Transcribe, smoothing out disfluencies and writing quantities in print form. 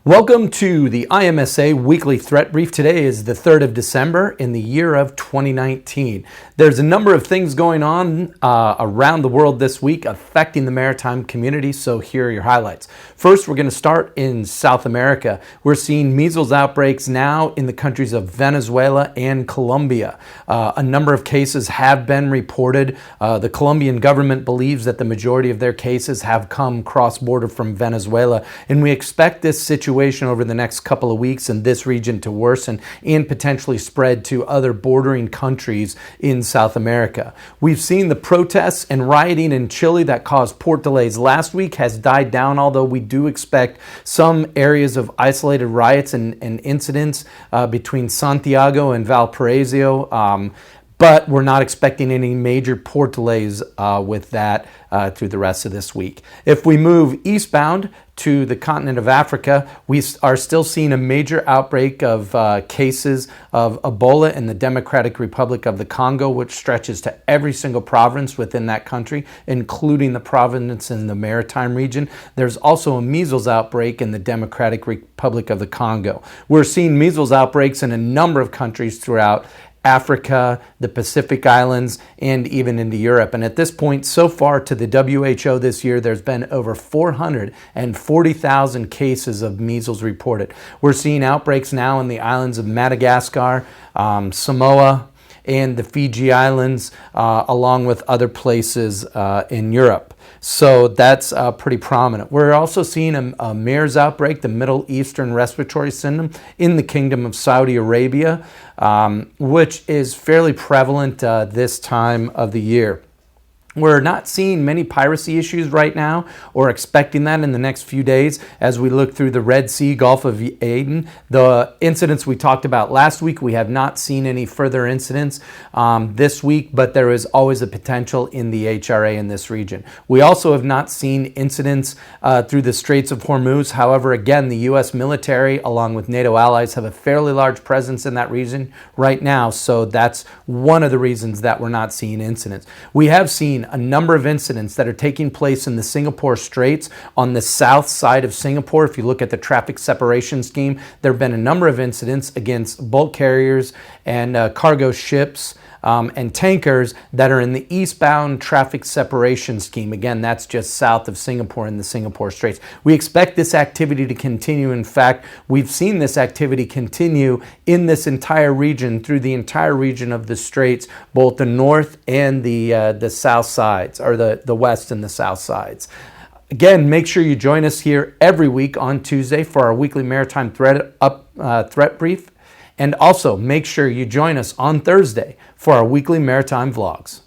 Welcome to the IMSA Weekly Threat Brief. Today is the 3rd of December in the year of 2019. There's a number of things going on around the world this week affecting the maritime community, so here are your highlights. First, we're going to start in South America. We're seeing measles outbreaks now in the countries of Venezuela and Colombia. A number of cases have been reported. The Colombian government believes that the majority of their cases have come cross-border from Venezuela, and we expect this situation over the next couple of weeks in this region to worsen and potentially spread to other bordering countries in South America. We've seen the protests and rioting in Chile that caused port delays last week has died down, although we do expect some areas of isolated riots and incidents between Santiago and Valparaiso. But we're not expecting any major port delays with that through the rest of this week. If we move eastbound to the continent of Africa, we are still seeing a major outbreak of cases of Ebola in the Democratic Republic of the Congo, which stretches to every single province within that country, including the province in the Maritime region. There's also a measles outbreak in the Democratic Republic of the Congo. We're seeing measles outbreaks in a number of countries throughout Africa, the Pacific Islands, and even into Europe. And at this point, so far to the WHO this year, there's been over 440,000 cases of measles reported. We're seeing outbreaks now in the islands of Madagascar, Samoa, and the Fiji Islands, along with other places in Europe. So that's pretty prominent. We're also seeing a MERS outbreak, the Middle Eastern Respiratory Syndrome, in the Kingdom of Saudi Arabia, which is fairly prevalent this time of the year. We're not seeing many piracy issues right now or expecting that in the next few days as we look through the Red Sea, Gulf of Aden. The incidents we talked about last week, we have not seen any further incidents this week, but there is always a potential in the HRA in this region. We also have not seen incidents through the Straits of Hormuz. However, again, the U.S. military, along with NATO allies, have a fairly large presence in that region right now, so that's one of the reasons that we're not seeing incidents. We have seen a number of incidents that are taking place in the Singapore Straits on the south side of Singapore. If you look at the traffic separation scheme, there have been a number of incidents against bulk carriers and cargo ships and tankers that are in the eastbound traffic separation scheme. Again, that's just south of Singapore in the Singapore Straits. We expect this activity to continue. In fact, we've seen this activity continue in this entire region, through the entire region of the Straits, both the north and the south sides, or the west and the south sides. Again, make sure you join us here every week on Tuesday for our weekly Maritime Threat Brief. And also make sure you join us on Thursday for our weekly Maritime Vlogs.